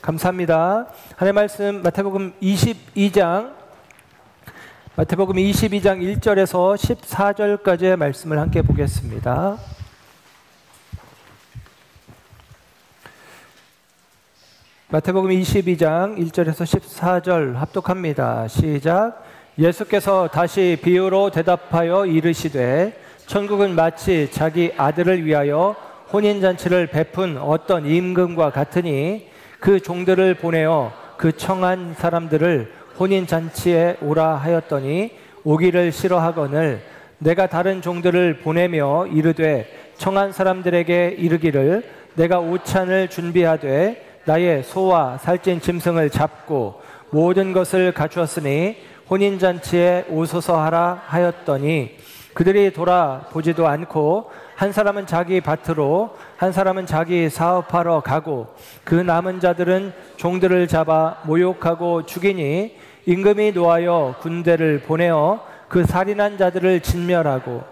감사합니다. 하나님의 말씀 마태복음 22장 1절에서 14절까지의 말씀을 함께 보겠습니다. 마태복음 22장 1절에서 14절 합독합니다. 시작. 예수께서 다시 비유로 대답하여 이르시되 천국은 마치 자기 아들을 위하여 혼인잔치를 베푼 어떤 임금과 같으니 그 종들을 보내어 그 청한 사람들을 혼인잔치에 오라 하였더니 오기를 싫어하거늘 내가 다른 종들을 보내며 이르되 청한 사람들에게 이르기를 내가 오찬을 준비하되 나의 소와 살찐 짐승을 잡고 모든 것을 갖추었으니 혼인잔치에 오소서 하라 하였더니 그들이 돌아보지도 않고 한 사람은 자기 밭으로 한 사람은 자기 사업하러 가고 그 남은 자들은 종들을 잡아 모욕하고 죽이니 임금이 노하여 군대를 보내어 그 살인한 자들을 진멸하고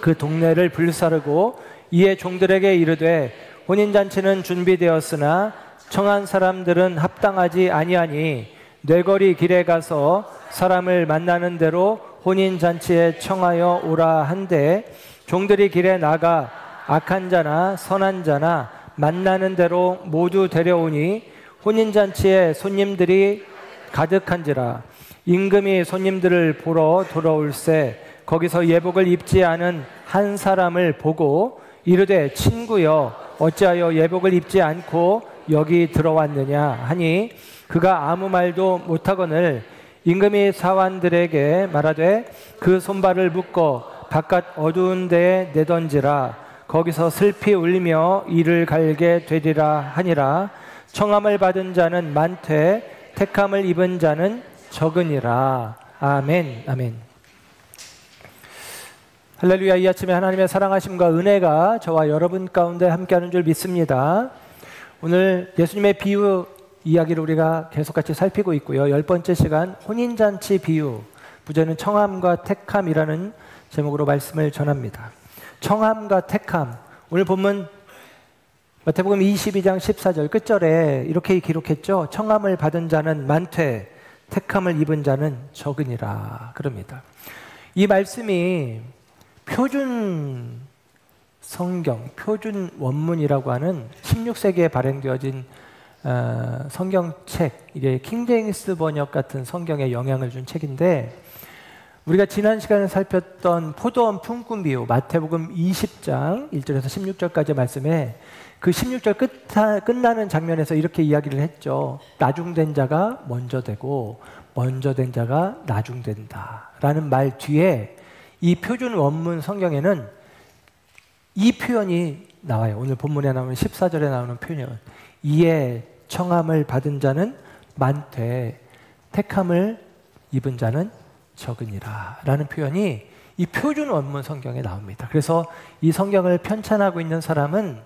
그 동네를 불사르고 이에 종들에게 이르되 혼인잔치는 준비되었으나 청한 사람들은 합당하지 아니하니 뇌거리 길에 가서 사람을 만나는 대로 혼인잔치에 청하여 오라 한데 종들이 길에 나가 악한 자나 선한 자나 만나는 대로 모두 데려오니 혼인잔치에 손님들이 가득한지라 임금이 손님들을 보러 돌아올새 거기서 예복을 입지 않은 한 사람을 보고 이르되 친구여 어찌하여 예복을 입지 않고 여기 들어왔느냐 하니 그가 아무 말도 못하거늘 임금이 사환들에게 말하되 그 손발을 묶어 바깥 어두운 데에 내던지라 거기서 슬피 울며 이를 갈게 되리라 하니라. 청함을 받은 자는 많되 택함을 입은 자는 적으니라. 아멘. 아멘. 할렐루야. 이 아침에 하나님의 사랑하심과 은혜가 저와 여러분 가운데 함께하는 줄 믿습니다. 오늘 예수님의 비유 이야기를 우리가 계속 같이 살피고 있고요. 10번째 시간 혼인잔치 비유, 부제는 청함과 택함이라는 제목으로 말씀을 전합니다. 청함과 택함, 오늘 본문 마태복음 22장 14절 끝절에 이렇게 기록했죠. 청함을 받은 자는 많되 택함을 입은 자는 적으니라 그럽니다. 이 말씀이 표준 성경, 표준 원문이라고 하는 16세기에 발행되어진 성경책, 이게 킹제임스 번역 같은 성경에 영향을 준 책인데 우리가 지난 시간에 살폈던 포도원 품꾼 비유 마태복음 20장 1절에서 16절까지 말씀에 그 16절 끝나는 장면에서 이렇게 이야기를 했죠. 나중된 자가 먼저 되고 먼저 된 자가 나중된다 라는 말 뒤에 이 표준 원문 성경에는 이 표현이 나와요. 오늘 본문에 나오는 14절에 나오는 표현. 이에 청함을 받은 자는 많되 택함을 입은 자는 적으니라 라는 표현이 이 표준 원문 성경에 나옵니다. 그래서 이 성경을 편찬하고 있는 사람은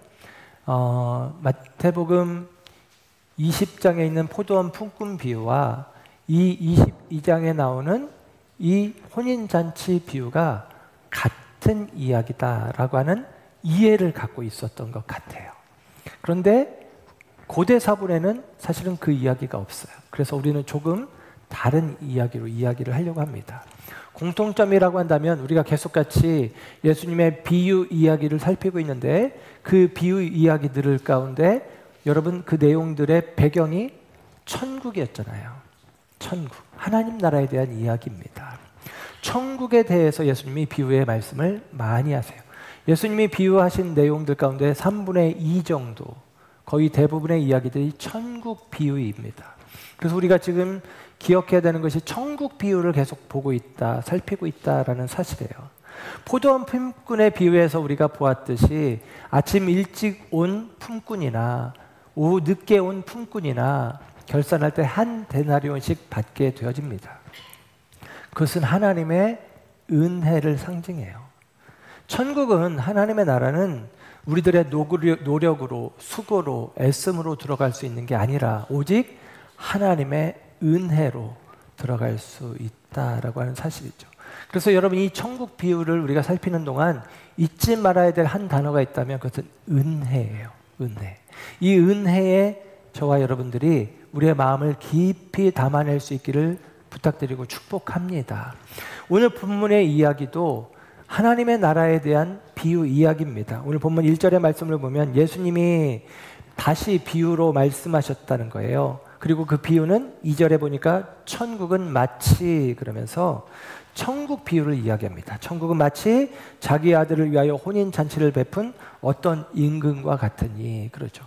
마태복음 20장에 있는 포도원 품꾼 비유와 이 22장에 나오는 이 혼인잔치 비유가 같은 이야기다라고 하는 이해를 갖고 있었던 것 같아요. 그런데 고대 사본에는 사실은 그 이야기가 없어요. 그래서 우리는 조금 다른 이야기로 이야기를 하려고 합니다. 공통점이라고 한다면 우리가 계속 같이 예수님의 비유 이야기를 살피고 있는데 그 비유 이야기들 가운데 여러분 그 내용들의 배경이 천국이었잖아요. 천국, 하나님 나라에 대한 이야기입니다. 천국에 대해서 예수님이 비유의 말씀을 많이 하세요. 예수님이 비유하신 내용들 가운데 3분의 2 정도, 거의 대부분의 이야기들이 천국 비유입니다. 그래서 우리가 지금 기억해야 되는 것이 천국 비유를 계속 보고 있다, 살피고 있다라는 사실이에요. 포도원 품꾼의 비유에서 우리가 보았듯이 아침 일찍 온 품꾼이나 오후 늦게 온 품꾼이나 결산할 때 한 데나리온씩 받게 되어집니다. 그것은 하나님의 은혜를 상징해요. 천국은, 하나님의 나라는 우리들의 노력으로, 수고로, 애씀으로 들어갈 수 있는 게 아니라 오직 하나님의 은혜로 들어갈 수 있다라고 하는 사실이죠. 그래서 여러분 이 천국 비유를 우리가 살피는 동안 잊지 말아야 될 한 단어가 있다면 그것은 은혜예요. 은혜. 이 은혜의 저와 여러분들이 우리의 마음을 깊이 담아낼 수 있기를 부탁드리고 축복합니다. 오늘 본문의 이야기도 하나님의 나라에 대한 비유 이야기입니다. 오늘 본문 1절의 말씀을 보면 예수님이 다시 비유로 말씀하셨다는 거예요. 그리고 그 비유는 2절에 보니까 천국은 마치 그러면서 천국 비유를 이야기합니다. 천국은 마치 자기 아들을 위하여 혼인잔치를 베푼 어떤 임금과 같으니, 그렇죠.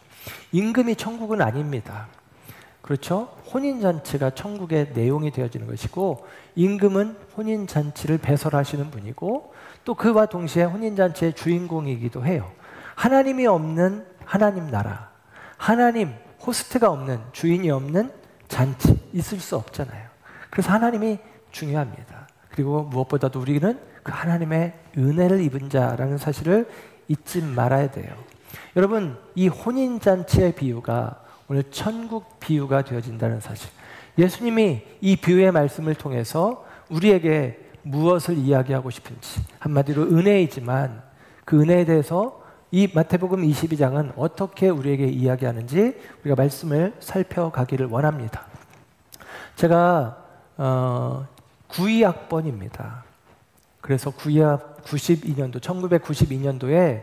임금이 천국은 아닙니다. 그렇죠? 혼인잔치가 천국의 내용이 되어지는 것이고, 임금은 혼인잔치를 배설하시는 분이고, 또 그와 동시에 혼인잔치의 주인공이기도 해요. 하나님이 없는 하나님 나라, 하나님, 호스트가 없는, 주인이 없는 잔치 있을 수 없잖아요. 그래서 하나님이 중요합니다. 그리고 무엇보다도 우리는 그 하나님의 은혜를 입은 자라는 사실을 잊지 말아야 돼요. 여러분, 이 혼인잔치의 비유가 오늘 천국 비유가 되어진다는 사실, 예수님이 이 비유의 말씀을 통해서 우리에게 무엇을 이야기하고 싶은지, 한마디로 은혜이지만 그 은혜에 대해서 이 마태복음 22장은 어떻게 우리에게 이야기하는지 우리가 말씀을 살펴가기를 원합니다. 제가 92학번입니다. 그래서 92년도, 1992년도에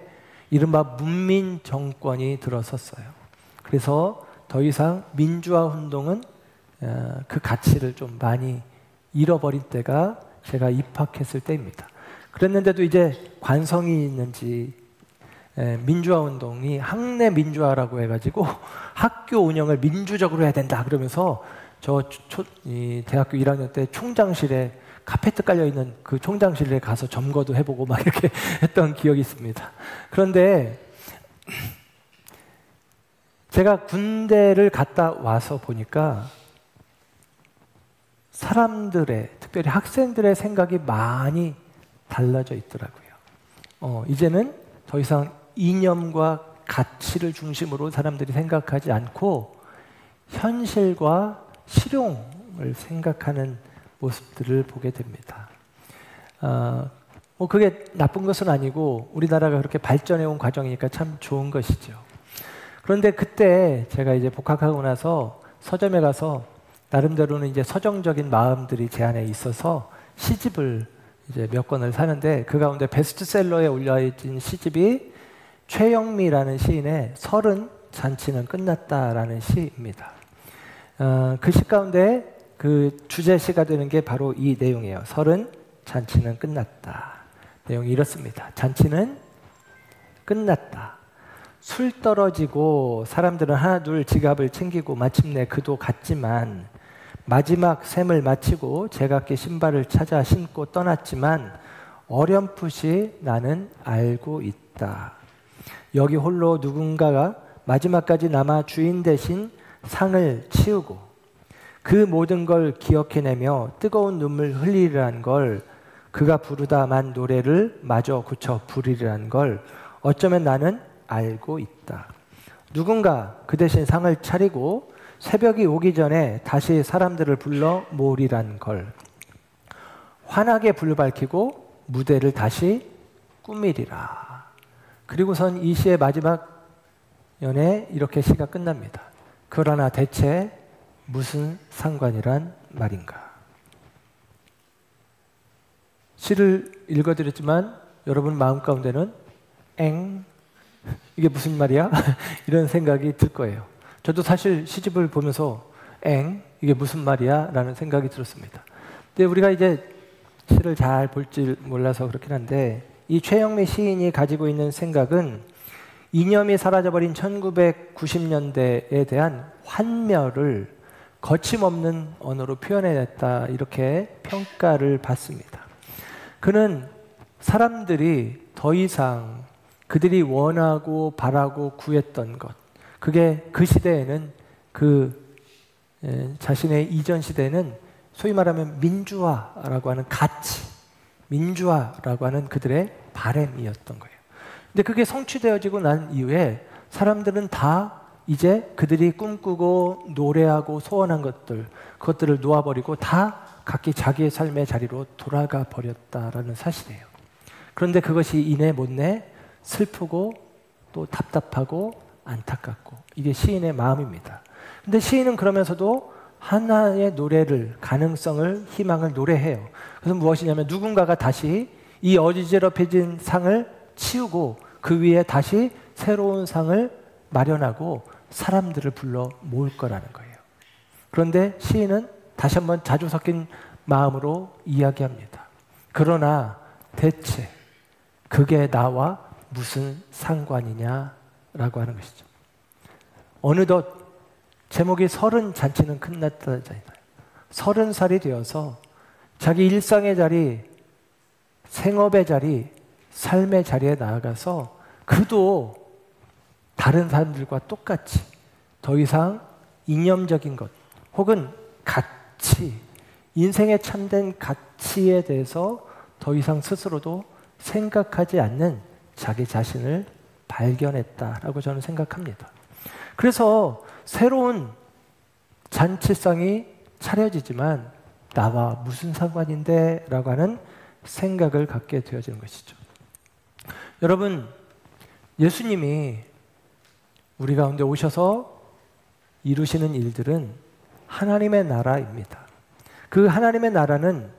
이른바 문민 정권이 들어섰어요. 그래서 더 이상 민주화 운동은 그 가치를 좀 많이 잃어버린 때가 제가 입학했을 때입니다. 그랬는데도 이제 관성이 있는지 민주화 운동이 학내 민주화라고 해가지고 학교 운영을 민주적으로 해야 된다 그러면서 이 대학교 1학년 때 총장실에 카페트 깔려있는 그 총장실에 가서 점거도 해보고 막 이렇게 했던 기억이 있습니다. 그런데 제가 군대를 갔다 와서 보니까 사람들의, 특별히 학생들의 생각이 많이 달라져 있더라고요. 이제는 더 이상 이념과 가치를 중심으로 사람들이 생각하지 않고 현실과 실용을 생각하는 모습들을 보게 됩니다. 그게 나쁜 것은 아니고 우리나라가 그렇게 발전해 온 과정이니까 참 좋은 것이죠. 그런데 그때 제가 이제 복학하고 나서 서점에 가서 나름대로는 이제 서정적인 마음들이 제 안에 있어서 시집을 이제 몇 권을 사는데, 그 가운데 베스트셀러에 올려진 시집이 최영미라는 시인의 30 잔치는 끝났다라는 시입니다. 그 시 가운데 그 주제시가 되는 게 바로 이 내용이에요. 30 잔치는 끝났다. 내용이 이렇습니다. 잔치는 끝났다. 술 떨어지고 사람들은 하나둘 지갑을 챙기고 마침내 그도 갔지만, 마지막 셈을 마치고 제각기 신발을 찾아 신고 떠났지만 어렴풋이 나는 알고 있다. 여기 홀로 누군가가 마지막까지 남아 주인 대신 상을 치우고 그 모든 걸 기억해내며 뜨거운 눈물 흘리리란 걸, 그가 부르다만 노래를 마저 굳혀 부르리란 걸 어쩌면 나는 알고 있다. 누군가 그 대신 상을 차리고 새벽이 오기 전에 다시 사람들을 불러 모으리란 걸, 환하게 불을 밝히고 무대를 다시 꾸미리라. 그리고선 이 시의 마지막 연에 이렇게 시가 끝납니다. 그러나 대체 무슨 상관이란 말인가. 시를 읽어드렸지만 여러분 마음 가운데는 이게 무슨 말이야? 이런 생각이 들 거예요. 저도 사실 시집을 보면서 이게 무슨 말이야? 라는 생각이 들었습니다. 근데 우리가 이제 시를 잘 볼 줄 몰라서 그렇긴 한데, 이 최영미 시인이 가지고 있는 생각은 이념이 사라져버린 1990년대에 대한 환멸을 거침없는 언어로 표현해냈다, 이렇게 평가를 받습니다. 그는 사람들이 더 이상 그들이 원하고 바라고 구했던 것, 그게 그 시대에는, 자신의 이전 시대에는 소위 말하면 민주화라고 하는 가치, 민주화라고 하는 그들의 바램이었던 거예요. 근데 그게 성취되어지고 난 이후에 사람들은 다 이제 그들이 꿈꾸고 노래하고 소원한 그것들을 놓아버리고 다 각기 자기의 삶의 자리로 돌아가 버렸다라는 사실이에요. 그런데 그것이 이내 못내 슬프고 또 답답하고 안타깝고 이게 시인의 마음입니다. 근데 시인은 그러면서도 하나의 노래를, 가능성을, 희망을 노래해요. 그래서 무엇이냐면 누군가가 다시 이 어지럽혀진 상을 치우고 그 위에 다시 새로운 상을 마련하고 사람들을 불러 모을 거라는 거예요. 그런데 시인은 다시 한번 자주 섞인 마음으로 이야기합니다. 그러나 대체 그게 나와 무슨 상관이냐라고 하는 것이죠. 어느덧 제목이 30 잔치는 끝났다잖아요. 30살이 되어서 자기 일상의 자리, 생업의 자리, 삶의 자리에 나아가서 그도 다른 사람들과 똑같이 더 이상 이념적인 것 혹은 가치, 인생의 참된 가치에 대해서 더 이상 스스로도 생각하지 않는 자기 자신을 발견했다라고 저는 생각합니다. 그래서 새로운 잔치상이 차려지지만 나와 무슨 상관인데? 라고 하는 생각을 갖게 되어지는 것이죠. 여러분, 예수님이 우리 가운데 오셔서 이루시는 일들은 하나님의 나라입니다. 그 하나님의 나라는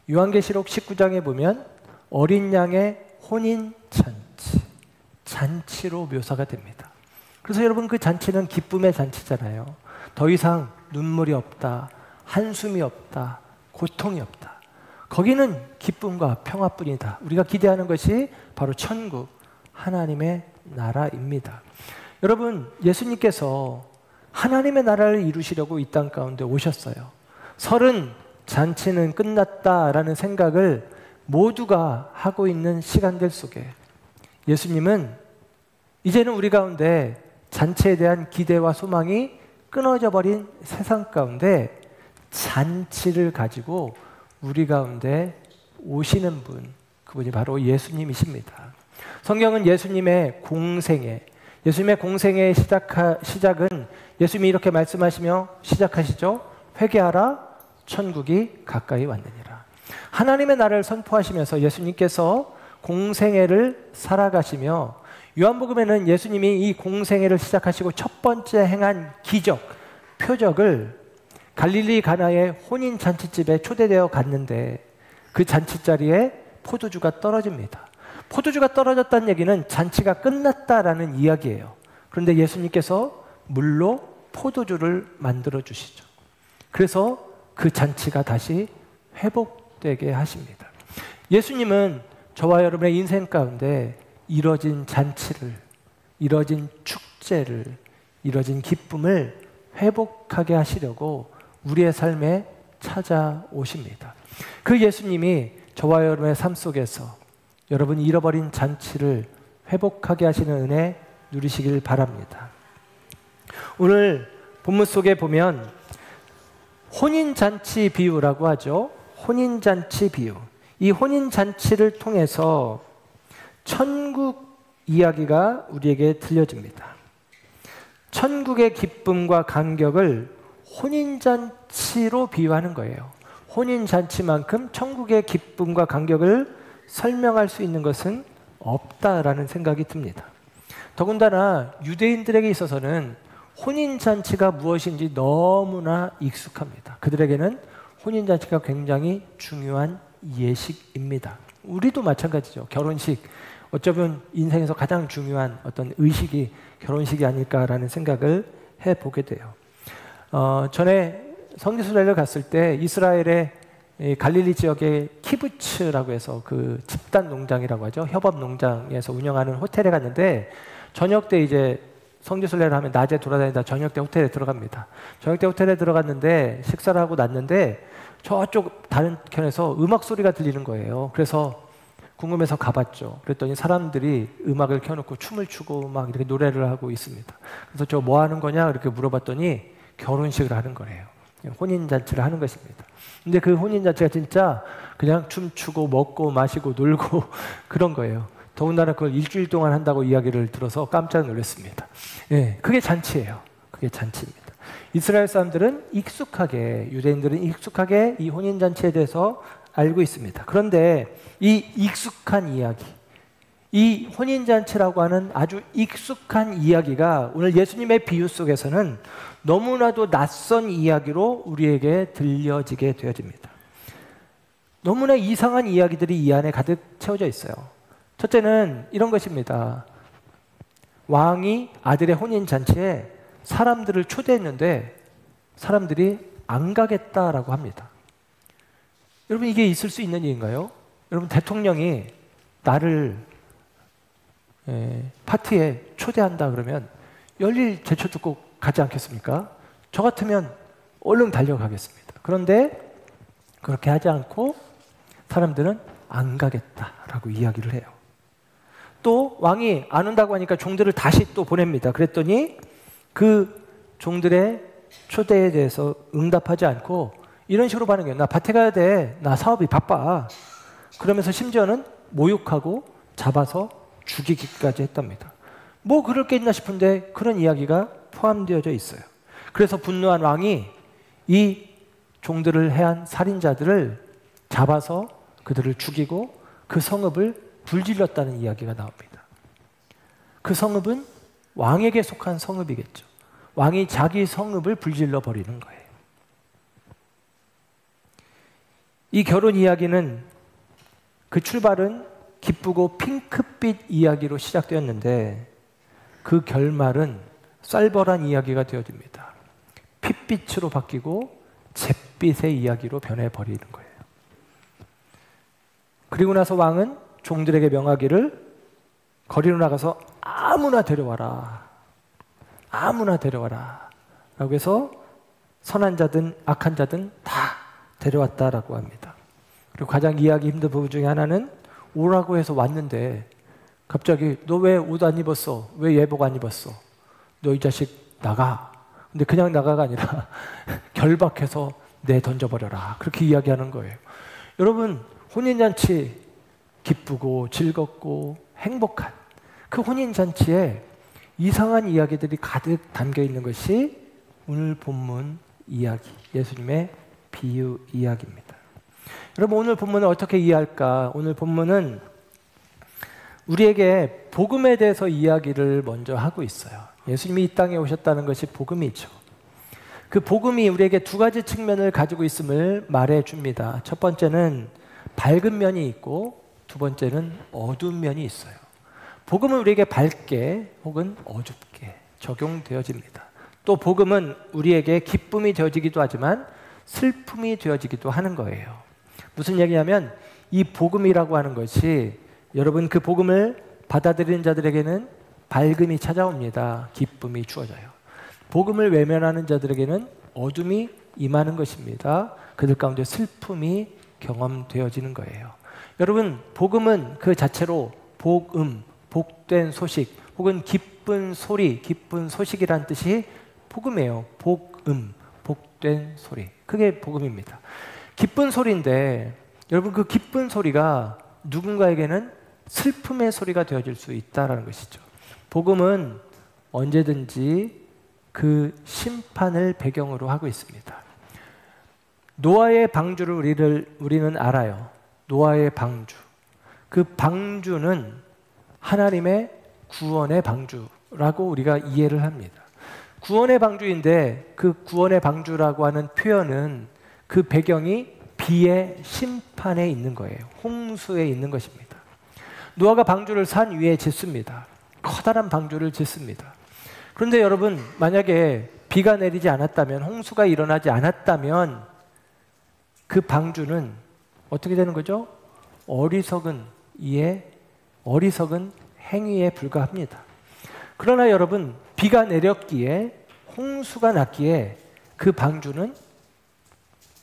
요한계시록 19장에 보면 어린 양의 혼인잔치, 잔치로 묘사가 됩니다. 그래서 여러분 그 잔치는 기쁨의 잔치잖아요. 더 이상 눈물이 없다, 한숨이 없다, 고통이 없다. 거기는 기쁨과 평화뿐이다. 우리가 기대하는 것이 바로 천국, 하나님의 나라입니다. 여러분, 예수님께서 하나님의 나라를 이루시려고 이 땅 가운데 오셨어요. 30 잔치는 끝났다라는 생각을 모두가 하고 있는 시간들 속에 예수님은 이제는 우리 가운데 잔치에 대한 기대와 소망이 끊어져 버린 세상 가운데 잔치를 가지고 우리 가운데 오시는 분, 그분이 바로 예수님이십니다. 성경은 예수님의 공생애, 예수님의 공생애의 시작은 예수님이 이렇게 말씀하시며 시작하시죠. 회개하라, 천국이 가까이 왔느니라. 하나님의 나라를 선포하시면서 예수님께서 공생애를 살아가시며 요한복음에는 예수님이 이 공생애를 시작하시고 첫 번째 행한 기적, 표적을 갈릴리 가나의 혼인 잔치집에 초대되어 갔는데 그 잔치 자리에 포도주가 떨어집니다. 포도주가 떨어졌다는 얘기는 잔치가 끝났다라는 이야기예요. 그런데 예수님께서 물로 포도주를 만들어 주시죠. 그래서 그 잔치가 다시 회복되게 하십니다. 예수님은 저와 여러분의 인생 가운데 이뤄진 잔치를, 이뤄진 축제를, 이뤄진 기쁨을 회복하게 하시려고 우리의 삶에 찾아오십니다. 그 예수님이 저와 여러분의 삶 속에서 여러분이 잃어버린 잔치를 회복하게 하시는 은혜 누리시길 바랍니다. 오늘 본문 속에 보면 혼인잔치 비유라고 하죠. 혼인잔치 비유. 이 혼인잔치를 통해서 천국 이야기가 우리에게 들려집니다. 천국의 기쁨과 감격을 혼인잔치로 비유하는 거예요. 혼인잔치만큼 천국의 기쁨과 감격을 설명할 수 있는 것은 없다라는 생각이 듭니다. 더군다나 유대인들에게 있어서는 혼인잔치가 무엇인지 너무나 익숙합니다. 그들에게는 혼인잔치가 굉장히 중요한 예식입니다. 우리도 마찬가지죠. 결혼식, 어쩌면 인생에서 가장 중요한 어떤 의식이 결혼식이 아닐까라는 생각을 해보게 돼요. 전에 성지순례를 갔을 때 이스라엘의 갈릴리 지역의 키부츠라고 해서 그 집단 농장이라고 하죠. 협업 농장에서 운영하는 호텔에 갔는데 저녁 때 이제 성지순례를 하면 낮에 돌아다니다 저녁 때 호텔에 들어갑니다. 저녁 때 호텔에 들어갔는데 식사를 하고 났는데 저쪽 다른 편에서 음악 소리가 들리는 거예요. 그래서 궁금해서 가봤죠. 그랬더니 사람들이 음악을 켜놓고 춤을 추고 막 이렇게 노래를 하고 있습니다. 그래서 저 뭐 하는 거냐 이렇게 물어봤더니 결혼식을 하는 거래요. 혼인잔치를 하는 것입니다. 근데 그 혼인잔치가 진짜 그냥 춤추고 먹고 마시고 놀고 그런 거예요. 더군다나 그걸 일주일 동안 한다고 이야기를 들어서 깜짝 놀랐습니다. 예, 그게 잔치예요. 그게 잔치입니다. 이스라엘 사람들은 익숙하게, 유대인들은 익숙하게 이 혼인잔치에 대해서 알고 있습니다. 그런데 이 익숙한 이야기, 이 혼인잔치라고 하는 아주 익숙한 이야기가 오늘 예수님의 비유 속에서는 너무나도 낯선 이야기로 우리에게 들려지게 되어집니다. 너무나 이상한 이야기들이 이 안에 가득 채워져 있어요. 첫째는 이런 것입니다. 왕이 아들의 혼인잔치에 사람들을 초대했는데 사람들이 안 가겠다라고 합니다. 여러분, 이게 있을 수 있는 일인가요? 여러분, 대통령이 나를 파티에 초대한다 그러면 열일 제초 듣고 가지 않겠습니까? 저 같으면 얼른 달려가겠습니다. 그런데 그렇게 하지 않고 사람들은 안 가겠다라고 이야기를 해요. 또 왕이 안 온다고 하니까 종들을 다시 또 보냅니다. 그랬더니 그 종들의 초대에 대해서 응답하지 않고 이런 식으로 반응해요. 나 밭에 가야 돼. 나 사업이 바빠. 그러면서 심지어는 모욕하고 잡아서 죽이기까지 했답니다. 뭐 그럴 게 있나 싶은데 그런 이야기가 포함되어져 있어요. 그래서 분노한 왕이 이 종들을 해한 살인자들을 잡아서 그들을 죽이고 그 성읍을 불질렀다는 이야기가 나옵니다. 그 성읍은 왕에게 속한 성읍이겠죠. 왕이 자기 성읍을 불질러 버리는 거예요. 이 결혼 이야기는 그 출발은 기쁘고 핑크빛 이야기로 시작되었는데 그 결말은 쌀벌한 이야기가 되어집니다. 핏빛으로 바뀌고 잿빛의 이야기로 변해버리는 거예요. 그리고 나서 왕은 종들에게 명하기를 거리로 나가서 아무나 데려와라. 아무나 데려와라. 라고 해서 선한 자든 악한 자든 다 데려왔다라고 합니다. 그리고 가장 이해하기 힘든 부분 중에 하나는 오라고 해서 왔는데 갑자기 너 왜 옷 안 입었어? 왜 예복 안 입었어? 너 이 자식 나가. 근데 그냥 나가가 아니라 결박해서 내 던져버려라. 그렇게 이야기하는 거예요. 여러분, 혼인잔치 기쁘고 즐겁고 행복한 그 혼인잔치에 이상한 이야기들이 가득 담겨 있는 것이 오늘 본문 이야기, 예수님의 비유 이야기입니다. 여러분, 오늘 본문을 어떻게 이해할까? 오늘 본문은 우리에게 복음에 대해서 이야기를 먼저 하고 있어요. 예수님이 이 땅에 오셨다는 것이 복음이죠. 그 복음이 우리에게 두 가지 측면을 가지고 있음을 말해 줍니다. 첫 번째는 밝은 면이 있고 두 번째는 어두운 면이 있어요. 복음은 우리에게 밝게 혹은 어둡게 적용되어집니다. 또 복음은 우리에게 기쁨이 되어지기도 하지만 슬픔이 되어지기도 하는 거예요. 무슨 얘기냐면 이 복음이라고 하는 것이 여러분 그 복음을 받아들이는 자들에게는 밝음이 찾아옵니다. 기쁨이 주어져요. 복음을 외면하는 자들에게는 어둠이 임하는 것입니다. 그들 가운데 슬픔이 경험되어지는 거예요. 여러분, 복음은 그 자체로 복음, 복된 소식 혹은 기쁜 소리, 기쁜 소식이란 뜻이 복음이에요. 복음, 복된 소리. 그게 복음입니다. 기쁜 소리인데 여러분 그 기쁜 소리가 누군가에게는 슬픔의 소리가 되어질 수 있다는 것이죠. 복음은 언제든지 그 심판을 배경으로 하고 있습니다. 노아의 방주를 우리는 알아요. 노아의 방주. 그 방주는 하나님의 구원의 방주라고 우리가 이해를 합니다. 구원의 방주인데 그 구원의 방주라고 하는 표현은 그 배경이 비의 심판에 있는 거예요. 홍수에 있는 것입니다. 노아가 방주를 산 위에 짓습니다. 커다란 방주를 짓습니다. 그런데 여러분, 만약에 비가 내리지 않았다면, 홍수가 일어나지 않았다면 그 방주는 어떻게 되는 거죠? 어리석은 행위에 불과합니다. 그러나 여러분, 비가 내렸기에 홍수가 났기에 그 방주는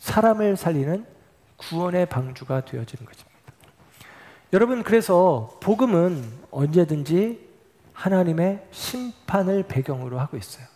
사람을 살리는 구원의 방주가 되어지는 것입니다. 여러분, 그래서 복음은 언제든지 하나님의 심판을 배경으로 하고 있어요.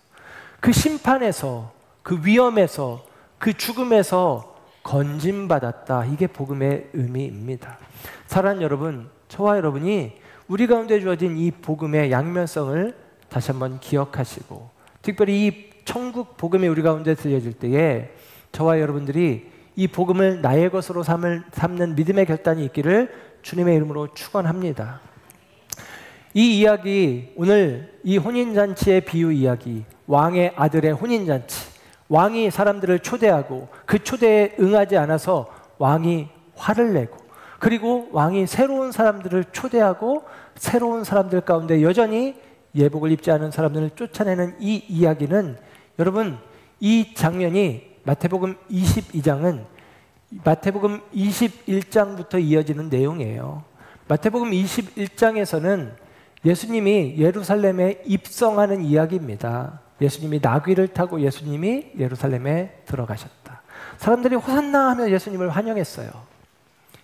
그 심판에서, 그 위험에서, 그 죽음에서 건짐받았다. 이게 복음의 의미입니다. 사랑하는 여러분, 저와 여러분이 우리 가운데 주어진 이 복음의 양면성을 다시 한번 기억하시고, 특별히 이 천국 복음이 우리 가운데 들려질 때에 저와 여러분들이 이 복음을 나의 것으로 삼는 믿음의 결단이 있기를 주님의 이름으로 축원합니다. 이 이야기, 오늘 이 혼인잔치의 비유 이야기, 왕의 아들의 혼인잔치, 왕이 사람들을 초대하고 그 초대에 응하지 않아서 왕이 화를 내고, 그리고 왕이 새로운 사람들을 초대하고 새로운 사람들 가운데 여전히 예복을 입지 않은 사람들을 쫓아내는 이 이야기는, 여러분, 이 장면이 마태복음 22장은 마태복음 21장부터 이어지는 내용이에요. 마태복음 21장에서는 예수님이 예루살렘에 입성하는 이야기입니다. 예수님이 나귀를 타고 예수님이 예루살렘에 들어가셨다. 사람들이 호산나 하며 예수님을 환영했어요.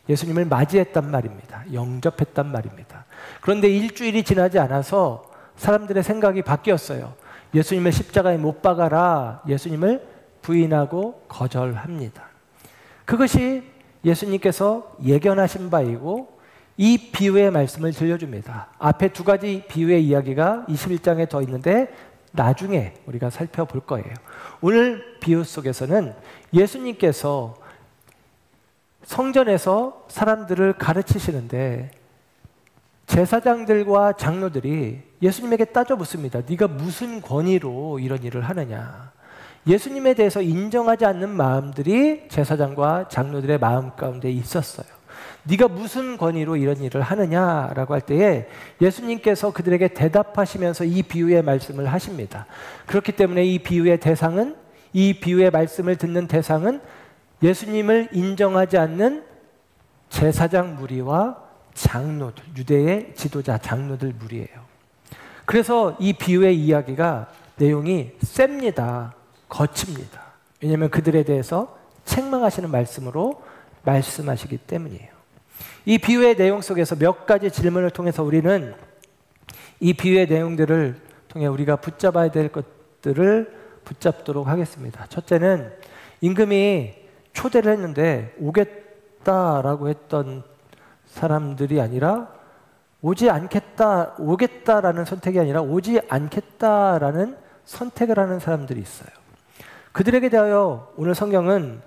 예수님을 맞이했단 말입니다. 영접했단 말입니다. 그런데 일주일이 지나지 않아서 사람들의 생각이 바뀌었어요. 예수님을 십자가에 못 박아라. 예수님을 부인하고 거절합니다. 그것이 예수님께서 예견하신 바이고 이 비유의 말씀을 들려줍니다. 앞에 두 가지 비유의 이야기가 21장에 더 있는데 나중에 우리가 살펴볼 거예요. 오늘 비유 속에서는 예수님께서 성전에서 사람들을 가르치시는데 제사장들과 장로들이 예수님에게 따져 묻습니다. 네가 무슨 권위로 이런 일을 하느냐. 예수님에 대해서 인정하지 않는 마음들이 제사장과 장로들의 마음 가운데 있었어요. 네가 무슨 권위로 이런 일을 하느냐라고 할 때에 예수님께서 그들에게 대답하시면서 이 비유의 말씀을 하십니다. 그렇기 때문에 이 비유의 대상은, 이 비유의 말씀을 듣는 대상은 예수님을 인정하지 않는 제사장 무리와 장로들, 유대의 지도자 장로들 무리예요. 그래서 이 비유의 이야기가 내용이 셉니다. 거칩니다. 왜냐하면 그들에 대해서 책망하시는 말씀으로 말씀하시기 때문이에요. 이 비유의 내용 속에서 몇 가지 질문을 통해서 우리는 이 비유의 내용들을 통해 우리가 붙잡아야 될 것들을 붙잡도록 하겠습니다. 첫째는 임금이 초대를 했는데 오겠다라고 했던 사람들이 아니라 오지 않겠다, 오겠다라는 선택이 아니라 오지 않겠다라는 선택을 하는 사람들이 있어요. 그들에게 대하여 오늘 성경은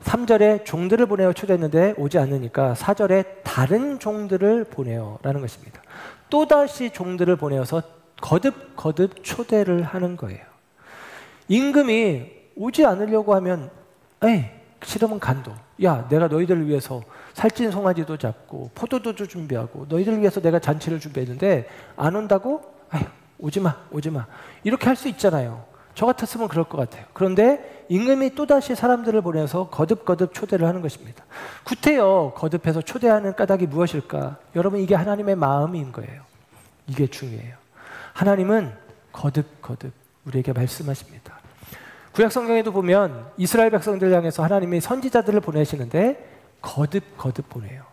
3절에 종들을 보내어 초대했는데 오지 않으니까 4절에 다른 종들을 보내어라는 것입니다. 또다시 종들을 보내어서 거듭 초대를 하는 거예요. 임금이 오지 않으려고 하면 에이, 싫으면 간도. 야, 내가 너희들을 위해서 살찐 송아지도 잡고 포도주도 준비하고 너희들을 위해서 내가 잔치를 준비했는데 안 온다고? 아휴, 오지마. 이렇게 할 수 있잖아요. 저 같았으면 그럴 것 같아요. 그런데 임금이 또다시 사람들을 보내서 거듭 초대를 하는 것입니다. 구태여 거듭해서 초대하는 까닭이 무엇일까? 여러분, 이게 하나님의 마음인 거예요. 이게 중요해요. 하나님은 거듭 우리에게 말씀하십니다. 구약 성경에도 보면 이스라엘 백성들 향해서 하나님이 선지자들을 보내시는데 거듭 보내요.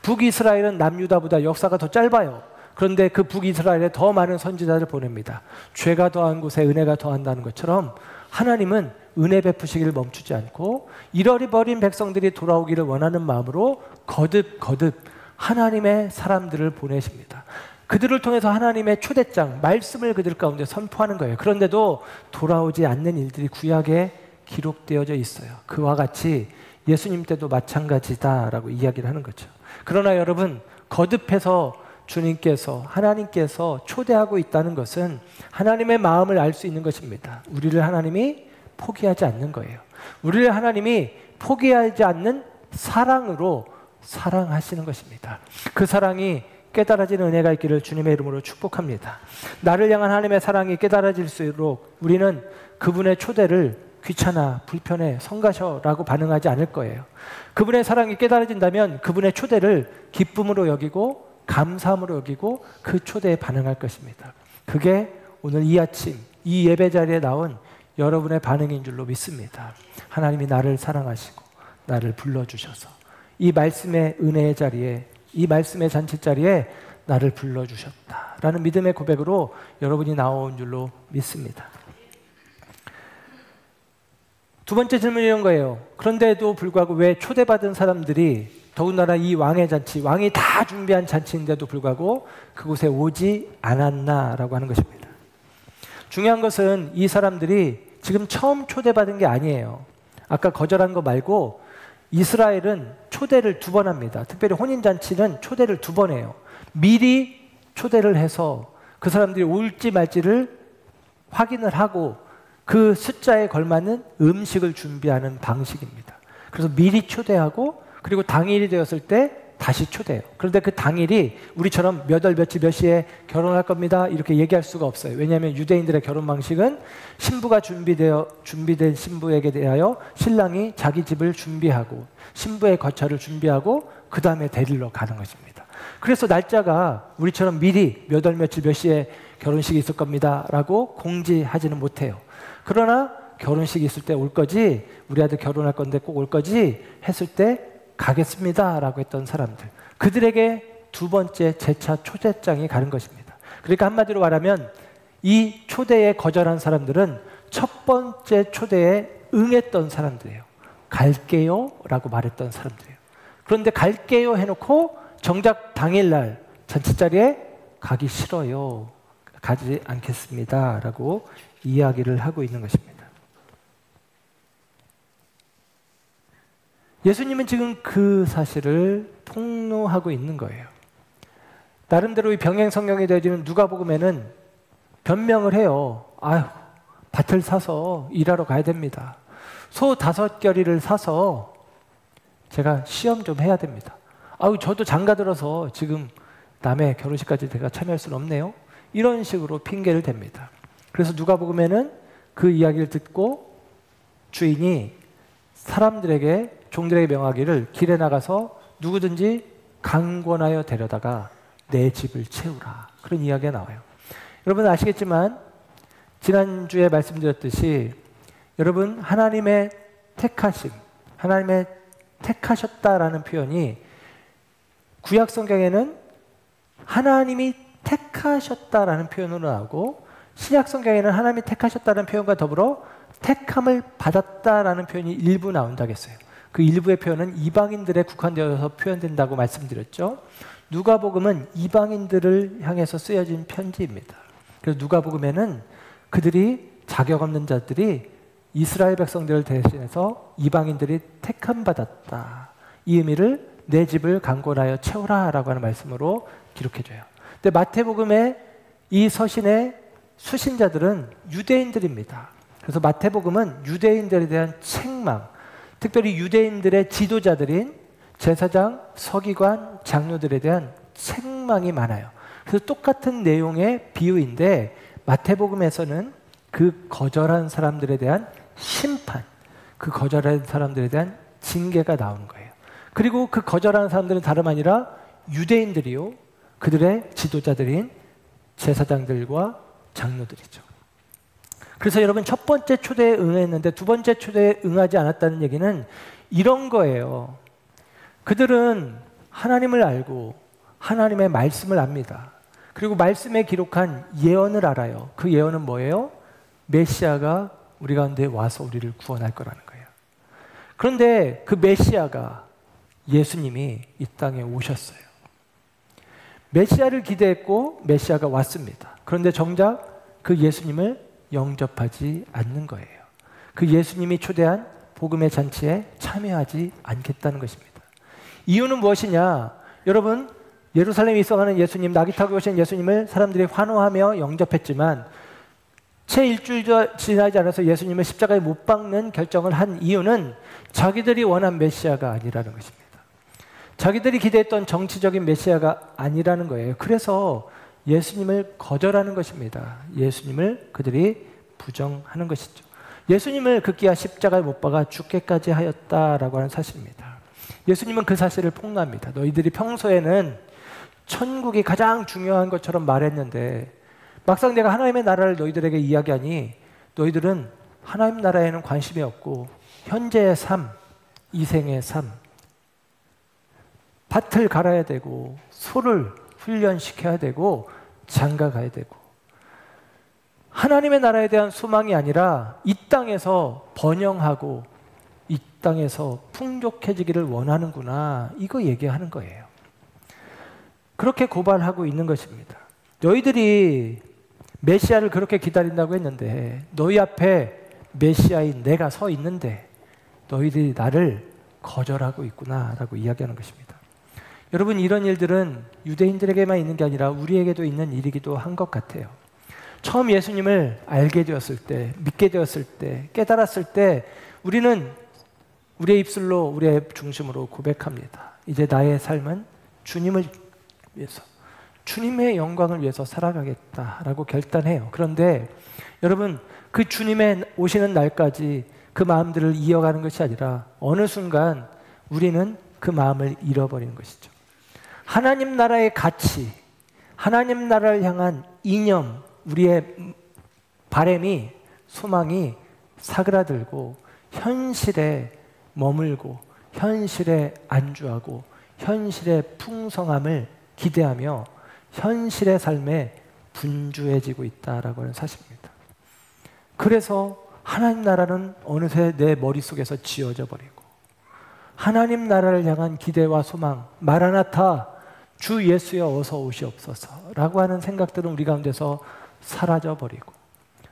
북이스라엘은 남유다보다 역사가 더 짧아요. 그런데 그 북이스라엘에 더 많은 선지자를 보냅니다. 죄가 더한 곳에 은혜가 더한다는 것처럼 하나님은 은혜 베푸시기를 멈추지 않고 잃어버린 백성들이 돌아오기를 원하는 마음으로 거듭 하나님의 사람들을 보내십니다. 그들을 통해서 하나님의 초대장, 말씀을 그들 가운데 선포하는 거예요. 그런데도 돌아오지 않는 일들이 구약에 기록되어져 있어요. 그와 같이 예수님 때도 마찬가지다라고 이야기를 하는 거죠. 그러나 여러분, 거듭해서 주님께서, 하나님께서 초대하고 있다는 것은 하나님의 마음을 알 수 있는 것입니다. 우리를 하나님이 포기하지 않는 거예요. 우리를 하나님이 포기하지 않는 사랑으로 사랑하시는 것입니다. 그 사랑이 깨달아지는 은혜가 있기를 주님의 이름으로 축복합니다. 나를 향한 하나님의 사랑이 깨달아질수록 우리는 그분의 초대를 귀찮아, 불편해, 성가셔라고 반응하지 않을 거예요. 그분의 사랑이 깨달아진다면 그분의 초대를 기쁨으로 여기고 감사함으로 여기고 그 초대에 반응할 것입니다. 그게 오늘 이 아침 이 예배 자리에 나온 여러분의 반응인 줄로 믿습니다. 하나님이 나를 사랑하시고 나를 불러주셔서 이 말씀의 은혜의 자리에, 이 말씀의 잔치 자리에 나를 불러주셨다라는 믿음의 고백으로 여러분이 나온 줄로 믿습니다. 두 번째 질문이 이런 거예요. 그런데도 불구하고 왜 초대받은 사람들이, 더군다나 이 왕의 잔치, 왕이 다 준비한 잔치인데도 불구하고 그곳에 오지 않았나라고 하는 것입니다. 중요한 것은 이 사람들이 지금 처음 초대받은 게 아니에요. 아까 거절한 거 말고 이스라엘은 초대를 2번 합니다. 특별히 혼인잔치는 초대를 2번 해요. 미리 초대를 해서 그 사람들이 올지 말지를 확인을 하고 그 숫자에 걸맞는 음식을 준비하는 방식입니다. 그래서 미리 초대하고 그리고 당일이 되었을 때 다시 초대해요. 그런데 그 당일이 우리처럼 몇 월 며칠 몇 시에 결혼할 겁니다 이렇게 얘기할 수가 없어요. 왜냐하면 유대인들의 결혼 방식은 신부가 준비된 신부에게 대하여 신랑이 자기 집을 준비하고 신부의 거처를 준비하고 그 다음에 데리러 가는 것입니다. 그래서 날짜가 우리처럼 미리 몇 월 며칠 몇 시에 결혼식이 있을 겁니다 라고 공지하지는 못해요. 그러나 결혼식이 있을 때 올 거지, 우리 아들 결혼할 건데 꼭 올 거지 했을 때 가겠습니다 라고 했던 사람들, 그들에게 두 번째 재차 초대장이 가는 것입니다. 그러니까 한마디로 말하면 이 초대에 거절한 사람들은 첫 번째 초대에 응했던 사람들이에요. 갈게요 라고 말했던 사람들이에요. 그런데 갈게요 해놓고 정작 당일날 잔치자리에 가기 싫어요, 가지 않겠습니다 라고 이야기를 하고 있는 것입니다. 예수님은 지금 그 사실을 폭로하고 있는 거예요. 나름대로 이 병행 성경에 대해서는 누가복음에는 변명을 해요. 아유, 밭을 사서 일하러 가야 됩니다. 소 5겨리를 사서 제가 시험 좀 해야 됩니다. 아유, 저도 장가 들어서 지금 남의 결혼식까지 제가 참여할 수는 없네요. 이런 식으로 핑계를 댑니다. 그래서 누가복음에는 그 이야기를 듣고 주인이 사람들에게, 종들에게 명하기를 길에 나가서 누구든지 강권하여 데려다가 내 집을 채우라, 그런 이야기가 나와요. 여러분 아시겠지만 지난주에 말씀드렸듯이 여러분 하나님의 택하심, 하나님의 택하셨다라는 표현이 구약 성경에는 하나님이 택하셨다라는 표현으로 나오고 신약 성경에는 하나님이 택하셨다는 표현과 더불어 택함을 받았다라는 표현이 일부 나온다고 했어요. 그 일부의 표현은 이방인들에 국한되어서 표현된다고 말씀드렸죠. 누가복음은 이방인들을 향해서 쓰여진 편지입니다. 그래서 누가복음에는 그들이 자격 없는 자들이 이스라엘 백성들을 대신해서 이방인들이 택함 받았다, 이 의미를 내 집을 강권하여 채우라 라고 하는 말씀으로 기록해줘요. 근데 마태복음의 이 서신의 수신자들은 유대인들입니다. 그래서 마태복음은 유대인들에 대한 책망, 특별히 유대인들의 지도자들인 제사장, 서기관, 장로들에 대한 책망이 많아요. 그래서 똑같은 내용의 비유인데 마태복음에서는 그 거절한 사람들에 대한 심판, 그 거절한 사람들에 대한 징계가 나오는 거예요. 그리고 그 거절하는 사람들은 다름 아니라 유대인들이요, 그들의 지도자들인 제사장들과 장로들이죠. 그래서 여러분 첫 번째 초대에 응했는데 두 번째 초대에 응하지 않았다는 얘기는 이런 거예요. 그들은 하나님을 알고 하나님의 말씀을 압니다. 그리고 말씀에 기록한 예언을 알아요. 그 예언은 뭐예요? 메시아가 우리 가운데 와서 우리를 구원할 거라는 거예요. 그런데 그 메시아가 예수님이 이 땅에 오셨어요. 메시아를 기대했고 메시아가 왔습니다. 그런데 정작 그 예수님을 영접하지 않는 거예요. 그 예수님이 초대한 복음의 잔치에 참여하지 않겠다는 것입니다. 이유는 무엇이냐? 여러분, 예루살렘에 있어가는 예수님, 낙이 타고 오신 예수님을 사람들이 환호하며 영접했지만 채 일주일 지나지 않아서 예수님을 십자가에 못 박는 결정을 한 이유는 자기들이 원한 메시아가 아니라는 것입니다. 자기들이 기대했던 정치적인 메시아가 아니라는 거예요. 그래서 예수님을 거절하는 것입니다. 예수님을 그들이 부정하는 것이죠. 예수님을 급기야 십자가에 못 박아 죽게까지 하였다라고 하는 사실입니다. 예수님은 그 사실을 폭로합니다. 너희들이 평소에는 천국이 가장 중요한 것처럼 말했는데 막상 내가 하나님의 나라를 너희들에게 이야기하니 너희들은 하나님 나라에는 관심이 없고 현재의 삶, 이생의 삶, 밭을 갈아야 되고 소를 훈련시켜야 되고 장가 가야 되고 하나님의 나라에 대한 소망이 아니라 이 땅에서 번영하고 이 땅에서 풍족해지기를 원하는구나, 이거 얘기하는 거예요. 그렇게 고발하고 있는 것입니다. 너희들이 메시아를 그렇게 기다린다고 했는데 너희 앞에 메시아인 내가 서 있는데 너희들이 나를 거절하고 있구나 라고 이야기하는 것입니다. 여러분, 이런 일들은 유대인들에게만 있는 게 아니라 우리에게도 있는 일이기도 한 것 같아요. 처음 예수님을 알게 되었을 때, 믿게 되었을 때, 깨달았을 때 우리는 우리의 입술로, 우리의 중심으로 고백합니다. 이제 나의 삶은 주님을 위해서, 주님의 영광을 위해서 살아가겠다라고 결단해요. 그런데 여러분, 그 주님의 오시는 날까지 그 마음들을 이어가는 것이 아니라 어느 순간 우리는 그 마음을 잃어버리는 것이죠. 하나님 나라의 가치, 하나님 나라를 향한 이념, 우리의 바람이, 소망이 사그라들고 현실에 머물고 현실에 안주하고 현실의 풍성함을 기대하며 현실의 삶에 분주해지고 있다라고 하는 사실입니다. 그래서 하나님 나라는 어느새 내 머릿속에서 지워져 버리고 하나님 나라를 향한 기대와 소망, 마라나타, 주 예수여 어서 오시옵소서라고 하는 생각들은 우리 가운데서 사라져 버리고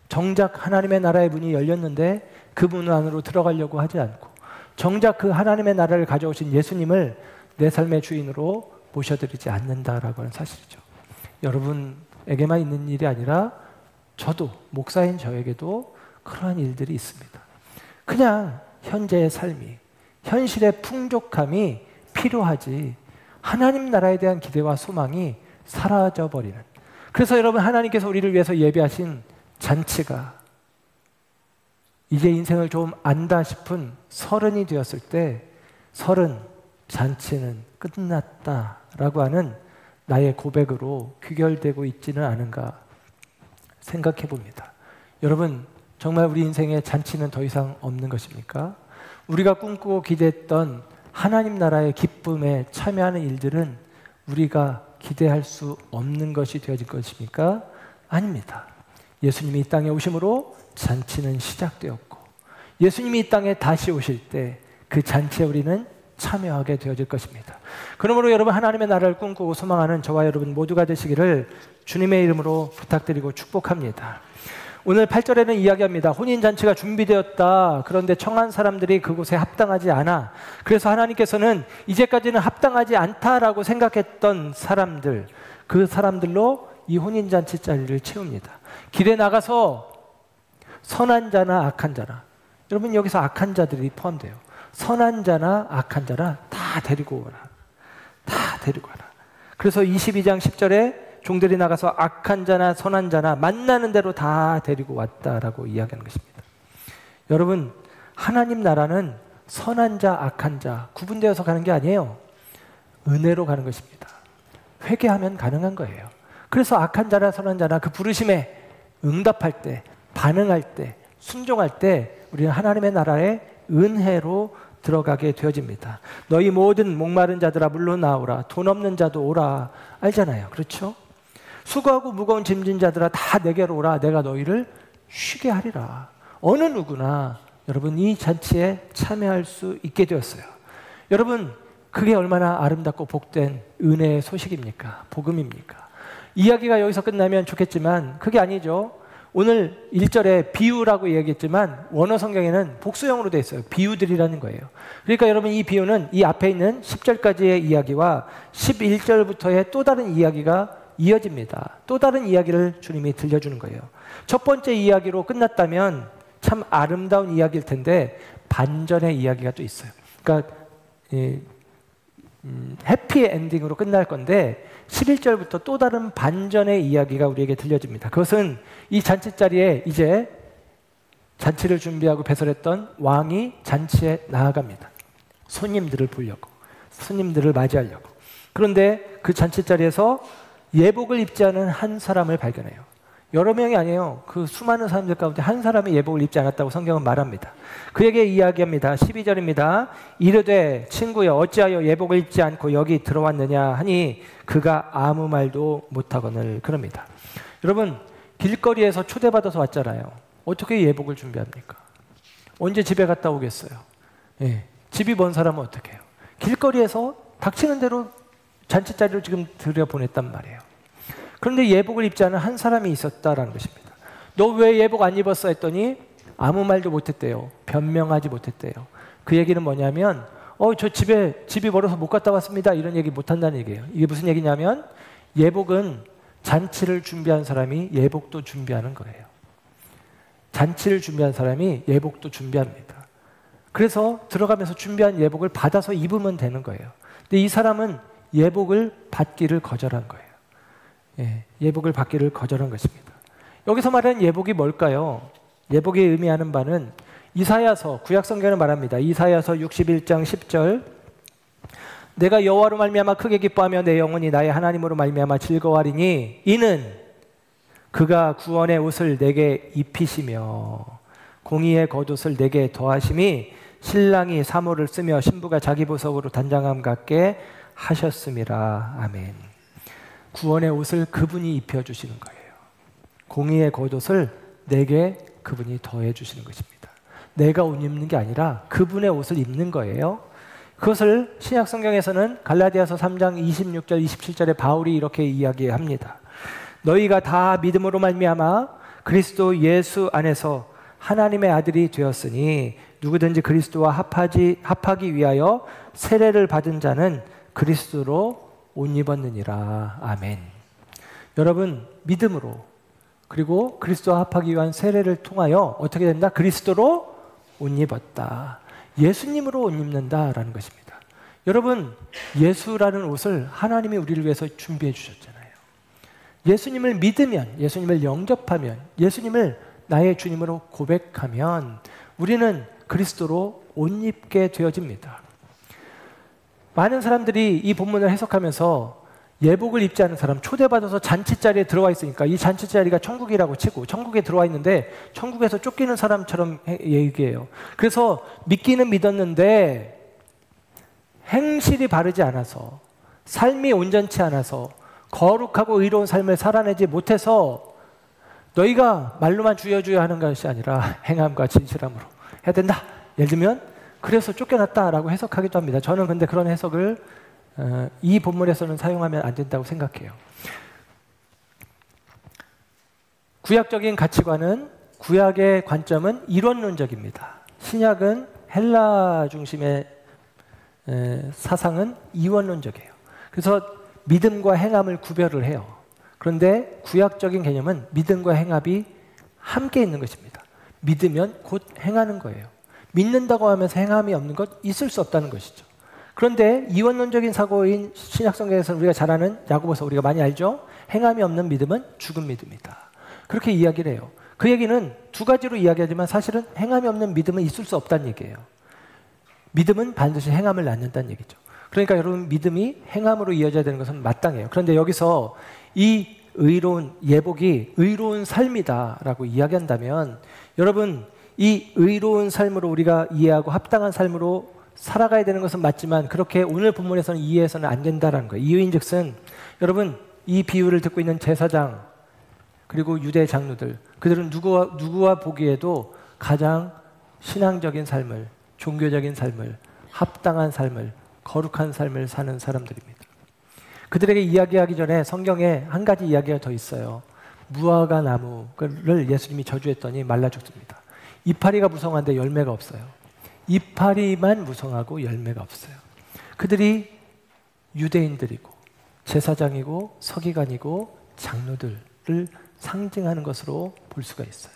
정작 하나님의 나라의 문이 열렸는데 그 문 안으로 들어가려고 하지 않고 정작 그 하나님의 나라를 가져오신 예수님을 내 삶의 주인으로 모셔드리지 않는다라고 하는 사실이죠. 여러분에게만 있는 일이 아니라 저도, 목사인 저에게도 그러한 일들이 있습니다. 그냥 현재의 삶이, 현실의 풍족함이 필요하지 하나님 나라에 대한 기대와 소망이 사라져버리는, 그래서 여러분, 하나님께서 우리를 위해서 예비하신 잔치가 이제 인생을 좀 안다 싶은 30이 되었을 때 30, 잔치는 끝났다라고 하는 나의 고백으로 귀결되고 있지는 않은가 생각해 봅니다. 여러분, 정말 우리 인생에 잔치는 더 이상 없는 것입니까? 우리가 꿈꾸고 기대했던 하나님 나라의 기쁨에 참여하는 일들은 우리가 기대할 수 없는 것이 되어질 것입니까? 아닙니다. 예수님이 이 땅에 오심으로 잔치는 시작되었고 예수님이 이 땅에 다시 오실 때 그 잔치에 우리는 참여하게 되어질 것입니다. 그러므로 여러분, 하나님의 나라를 꿈꾸고 소망하는 저와 여러분 모두가 되시기를 주님의 이름으로 부탁드리고 축복합니다. 오늘 8절에는 이야기합니다. 혼인잔치가 준비되었다. 그런데 청한 사람들이 그곳에 합당하지 않아. 그래서 하나님께서는 이제까지는 합당하지 않다라고 생각했던 사람들, 그 사람들로 이 혼인잔치 자리를 채웁니다. 길에 나가서 선한 자나 악한 자나, 여러분 여기서 악한 자들이 포함돼요. 선한 자나 악한 자나 다 데리고 오라. 다 데리고 와라. 그래서 22장 10절에 종들이 나가서 악한 자나 선한 자나 만나는 대로 다 데리고 왔다라고 이야기하는 것입니다. 여러분, 하나님 나라는 선한 자, 악한 자 구분되어서 가는 게 아니에요. 은혜로 가는 것입니다. 회개하면 가능한 거예요. 그래서 악한 자나 선한 자나 그 부르심에 응답할 때, 반응할 때, 순종할 때 우리는 하나님의 나라의 은혜로 들어가게 되어집니다. 너희 모든 목마른 자들아 물로 나오라. 돈 없는 자도 오라. 알잖아요. 그렇죠? 수고하고 무거운 짐진 자들아 다 내게로 오라. 내가 너희를 쉬게 하리라. 어느 누구나 여러분 이 잔치에 참여할 수 있게 되었어요. 여러분, 그게 얼마나 아름답고 복된 은혜의 소식입니까? 복음입니까? 이야기가 여기서 끝나면 좋겠지만 그게 아니죠. 오늘 1절에 비유라고 얘기했지만 원어 성경에는 복수형으로 되어 있어요. 비유들이라는 거예요. 그러니까 여러분, 이 비유는 이 앞에 있는 10절까지의 이야기와 11절부터의 또 다른 이야기가 이어집니다. 또 다른 이야기를 주님이 들려주는 거예요. 첫 번째 이야기로 끝났다면 참 아름다운 이야기일 텐데 반전의 이야기가 또 있어요. 그러니까 해피 엔딩으로 끝날 건데 11절부터 또 다른 반전의 이야기가 우리에게 들려집니다. 그것은 이 잔치 자리에 이제 잔치를 준비하고 배설했던 왕이 잔치에 나아갑니다. 손님들을 보려고, 손님들을 맞이하려고. 그런데 그 잔치 자리에서 예복을 입지 않은 한 사람을 발견해요. 여러 명이 아니에요. 그 수많은 사람들 가운데 한 사람이 예복을 입지 않았다고 성경은 말합니다. 그에게 이야기합니다. 12절입니다. 이르되 친구여 어찌하여 예복을 입지 않고 여기 들어왔느냐 하니 그가 아무 말도 못하거늘 그럽니다. 여러분, 길거리에서 초대받아서 왔잖아요. 어떻게 예복을 준비합니까? 언제 집에 갔다 오겠어요? 예, 집이 먼 사람은 어떻게 해요? 길거리에서 닥치는 대로 잔치자리로 지금 들여보냈단 말이에요. 그런데 예복을 입지 않은 한 사람이 있었다라는 것입니다. 너 왜 예복 안 입었어? 했더니 아무 말도 못했대요. 변명하지 못했대요. 그 얘기는 뭐냐면 저 집이 멀어서 못 갔다 왔습니다. 이런 얘기 못 한다는 얘기예요. 이게 무슨 얘기냐면 예복은 잔치를 준비한 사람이 예복도 준비하는 거예요. 잔치를 준비한 사람이 예복도 준비합니다. 그래서 들어가면서 준비한 예복을 받아서 입으면 되는 거예요. 근데 이 사람은 예복을 받기를 거절한 거예요. 예복을 받기를 거절한 것입니다. 여기서 말하는 예복이 뭘까요? 예복이 의미하는 바는 이사야서, 구약성경을 말합니다. 이사야서 61장 10절, 내가 여호와로 말미암아 크게 기뻐하며 내 영혼이 나의 하나님으로 말미암아 즐거워하리니 이는 그가 구원의 옷을 내게 입히시며 공의의 겉옷을 내게 더하심이 신랑이 사모를 쓰며 신부가 자기 보석으로 단장함 같게 하셨음이라. 아멘. 구원의 옷을 그분이 입혀주시는 거예요. 공의의 겉옷을 내게 그분이 더해 주시는 것입니다. 내가 옷 입는 게 아니라 그분의 옷을 입는 거예요. 그것을 신약 성경에서는 갈라디아서 3장 26절 27절에 바울이 이렇게 이야기합니다. 너희가 다 믿음으로 말미암아 그리스도 예수 안에서 하나님의 아들이 되었으니 누구든지 그리스도와 합하기 위하여 세례를 받은 자는 그리스도로 옷 입었느니라. 아멘. 여러분, 믿음으로 그리고 그리스도와 합하기 위한 세례를 통하여 어떻게 된다? 그리스도로 옷 입었다. 예수님으로 옷 입는다라는 것입니다. 여러분, 예수라는 옷을 하나님이 우리를 위해서 준비해 주셨잖아요. 예수님을 믿으면, 예수님을 영접하면, 예수님을 나의 주님으로 고백하면 우리는 그리스도로 옷 입게 되어집니다. 많은 사람들이 이 본문을 해석하면서 예복을 입지 않은 사람, 초대받아서 잔치자리에 들어와 있으니까 이 잔치자리가 천국이라고 치고 천국에 들어와 있는데 천국에서 쫓기는 사람처럼 얘기해요. 그래서 믿기는 믿었는데 행실이 바르지 않아서, 삶이 온전치 않아서, 거룩하고 의로운 삶을 살아내지 못해서 너희가 말로만 주여 주여 하는 것이 아니라 행함과 진실함으로 해야 된다. 예를 들면 그래서 쫓겨났다라고 해석하기도 합니다. 저는 근데 그런 해석을 이 본문에서는 사용하면 안 된다고 생각해요. 구약적인 가치관은, 구약의 관점은 이론론적입니다. 신약은 헬라 중심의 사상은 이원론적이에요. 그래서 믿음과 행함을 구별을 해요. 그런데 구약적인 개념은 믿음과 행함이 함께 있는 것입니다. 믿으면 곧 행하는 거예요. 믿는다고 하면서 행함이 없는 것 있을 수 없다는 것이죠. 그런데 이원론적인 사고인 신약성경에서는 우리가 잘 아는 야고보서 우리가 많이 알죠? 행함이 없는 믿음은 죽은 믿음이다. 그렇게 이야기를 해요. 그 얘기는 두 가지로 이야기하지만 사실은 행함이 없는 믿음은 있을 수 없다는 얘기예요. 믿음은 반드시 행함을 낳는다는 얘기죠. 그러니까 여러분, 믿음이 행함으로 이어져야 되는 것은 마땅해요. 그런데 여기서 이 의로운 예복이 의로운 삶이다라고 이야기한다면 여러분, 이 의로운 삶으로 우리가 이해하고 합당한 삶으로 살아가야 되는 것은 맞지만 그렇게 오늘 본문에서는 이해해서는 안 된다는 거예요. 이유인즉슨 여러분, 이 비유를 듣고 있는 제사장 그리고 유대 장로들, 그들은 누구와 보기에도 가장 신앙적인 삶을, 종교적인 삶을, 합당한 삶을, 거룩한 삶을 사는 사람들입니다. 그들에게 이야기하기 전에 성경에 한 가지 이야기가 더 있어요. 무화과 나무를 예수님이 저주했더니 말라 죽습니다. 이파리가 무성한데 열매가 없어요. 이파리만 무성하고 열매가 없어요. 그들이 유대인들이고 제사장이고 서기관이고 장로들을 상징하는 것으로 볼 수가 있어요.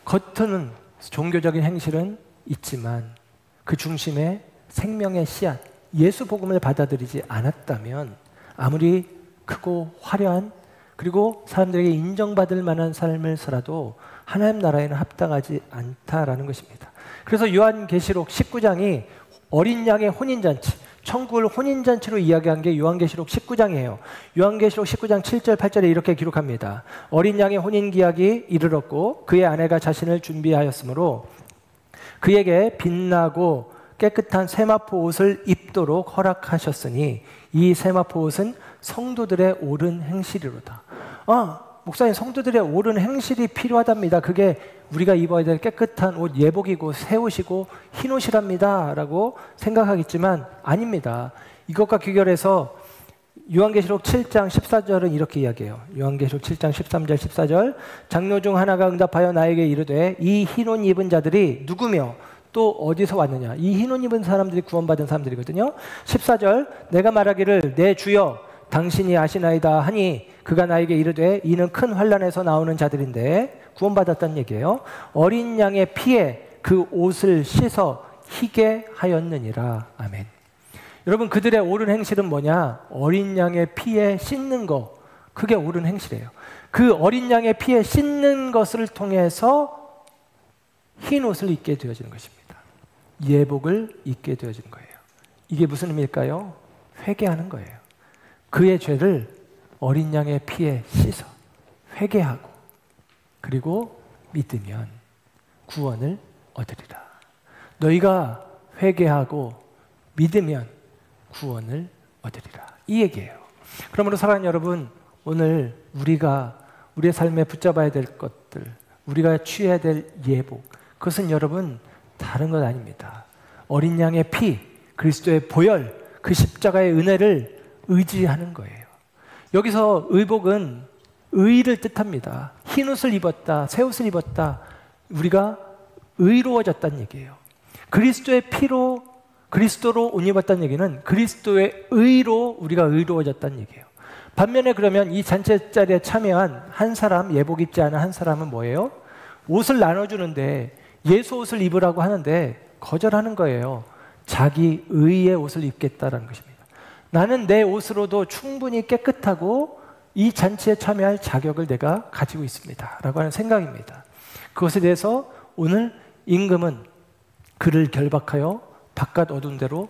겉은 종교적인 행실은 있지만 그 중심에 생명의 씨앗, 예수 복음을 받아들이지 않았다면 아무리 크고 화려한 그리고 사람들에게 인정받을 만한 삶을 살아도 하나님 나라에는 합당하지 않다라는 것입니다. 그래서 요한계시록 19장이 어린 양의 혼인잔치, 천국을 혼인잔치로 이야기한 게 요한계시록 19장이에요. 요한계시록 19장 7절 8절에 이렇게 기록합니다. 어린 양의 혼인기약이 이르렀고 그의 아내가 자신을 준비하였으므로 그에게 빛나고 깨끗한 세마포 옷을 입도록 허락하셨으니 이 세마포 옷은 성도들의 옳은 행실이로다. 목사님, 성도들의 옳은 행실이 필요하답니다. 그게 우리가 입어야 될 깨끗한 옷, 예복이고 새 옷이고 흰 옷이랍니다 라고 생각하겠지만 아닙니다. 이것과 귀결해서 요한계시록 7장 14절은 이렇게 이야기해요. 요한계시록 7장 13절 14절 장로 중 하나가 응답하여 나에게 이르되 이 흰 옷 입은 자들이 누구며 또 어디서 왔느냐? 이 흰 옷 입은 사람들이 구원받은 사람들이거든요. 14절 내가 말하기를 내 주여 당신이 아시나이다 하니 그가 나에게 이르되 이는 큰 환난에서 나오는 자들인데 구원받았다는 얘기예요. 어린 양의 피에 그 옷을 씻어 희게 하였느니라. 아멘. 여러분 그들의 옳은 행실은 뭐냐? 어린 양의 피에 씻는 거, 그게 옳은 행실이에요. 그 어린 양의 피에 씻는 것을 통해서 흰 옷을 입게 되어지는 것입니다. 예복을 입게 되어지는 거예요. 이게 무슨 의미일까요? 회개하는 거예요. 그의 죄를 어린 양의 피에 씻어 회개하고 그리고 믿으면 구원을 얻으리라. 너희가 회개하고 믿으면 구원을 얻으리라. 이 얘기예요. 그러므로 사랑하는 여러분, 오늘 우리가 우리의 삶에 붙잡아야 될 것들, 우리가 취해야 될 예복, 그것은 여러분 다른 것 아닙니다. 어린 양의 피, 그리스도의 보혈, 그 십자가의 은혜를 의지하는 거예요. 여기서 의복은 의를 뜻합니다. 흰 옷을 입었다, 새 옷을 입었다. 우리가 의로워졌다는 얘기예요. 그리스도의 피로, 그리스도로 옷 입었다는 얘기는 그리스도의 의로 우리가 의로워졌다는 얘기예요. 반면에 그러면 이 잔치자리에 참여한 한 사람, 예복 입지 않은 한 사람은 뭐예요? 옷을 나눠주는데 예수 옷을 입으라고 하는데 거절하는 거예요. 자기 의의 옷을 입겠다라는 것입니다. 나는 내 옷으로도 충분히 깨끗하고 이 잔치에 참여할 자격을 내가 가지고 있습니다 라고 하는 생각입니다. 그것에 대해서 오늘 임금은 그를 결박하여 바깥 어두운 데로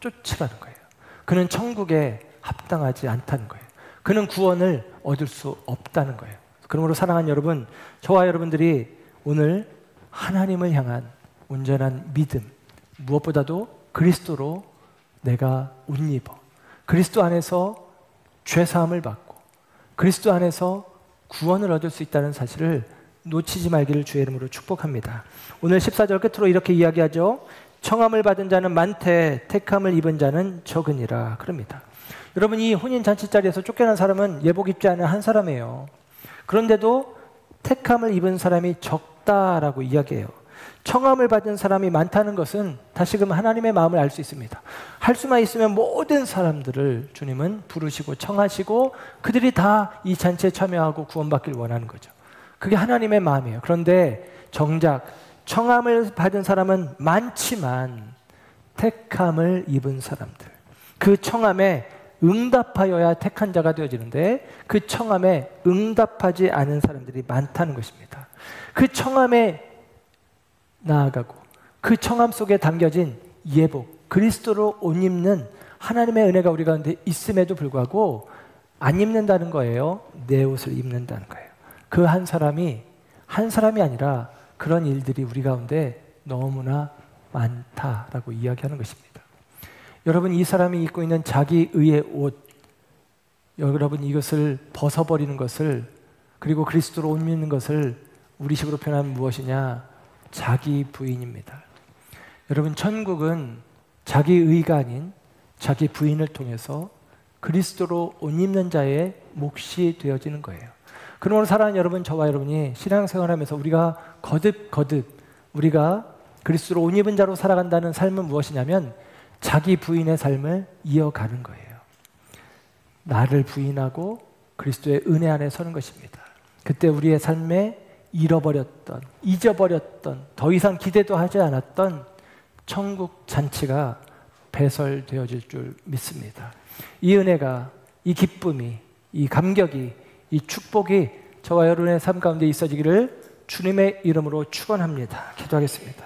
쫓으라는 거예요. 그는 천국에 합당하지 않다는 거예요. 그는 구원을 얻을 수 없다는 거예요. 그러므로 사랑하는 여러분, 저와 여러분들이 오늘 하나님을 향한 온전한 믿음, 무엇보다도 그리스도로 내가 옷 입어 그리스도 안에서 죄사함을 받고 그리스도 안에서 구원을 얻을 수 있다는 사실을 놓치지 말기를 주의 이름으로 축복합니다. 오늘 14절 끝으로 이렇게 이야기하죠. 청함을 받은 자는 많되 택함을 입은 자는 적으니라. 그럽니다. 여러분, 이 혼인잔치자리에서 쫓겨난 사람은 예복 입지 않은 한 사람이에요. 그런데도 택함을 입은 사람이 적다라고 이야기해요. 청함을 받은 사람이 많다는 것은 다시금 하나님의 마음을 알 수 있습니다. 할 수만 있으면 모든 사람들을 주님은 부르시고 청하시고 그들이 다 이 잔치에 참여하고 구원받기를 원하는 거죠. 그게 하나님의 마음이에요. 그런데 정작 청함을 받은 사람은 많지만 택함을 입은 사람들, 그 청함에 응답하여야 택한 자가 되어지는데 그 청함에 응답하지 않은 사람들이 많다는 것입니다. 그 청함에 나아가고 그 청함 속에 담겨진 예복, 그리스도로 옷 입는 하나님의 은혜가 우리 가운데 있음에도 불구하고 안 입는다는 거예요. 내 옷을 입는다는 거예요. 그 한 사람이 아니라 그런 일들이 우리 가운데 너무나 많다라고 이야기하는 것입니다. 여러분, 이 사람이 입고 있는 자기 의의 옷, 여러분 이것을 벗어버리는 것을, 그리고 그리스도로 옷 입는 것을 우리식으로 표현하면 무엇이냐? 자기 부인입니다. 여러분, 천국은 자기 의가 아닌 자기 부인을 통해서 그리스도로 옷 입는 자의 몫이 되어지는 거예요. 그러므로 사랑하는 여러분, 저와 여러분이 신앙생활하면서 우리가 거듭 우리가 그리스도로 옷 입은 자로 살아간다는 삶은 무엇이냐면 자기 부인의 삶을 이어가는 거예요. 나를 부인하고 그리스도의 은혜 안에 서는 것입니다. 그때 우리의 삶에 잃어버렸던, 잊어버렸던, 더 이상 기대도 하지 않았던 천국 잔치가 배설되어질 줄 믿습니다. 이 은혜가, 이 기쁨이, 이 감격이, 이 축복이 저와 여러분의 삶 가운데 있어지기를 주님의 이름으로 축원합니다. 기도하겠습니다.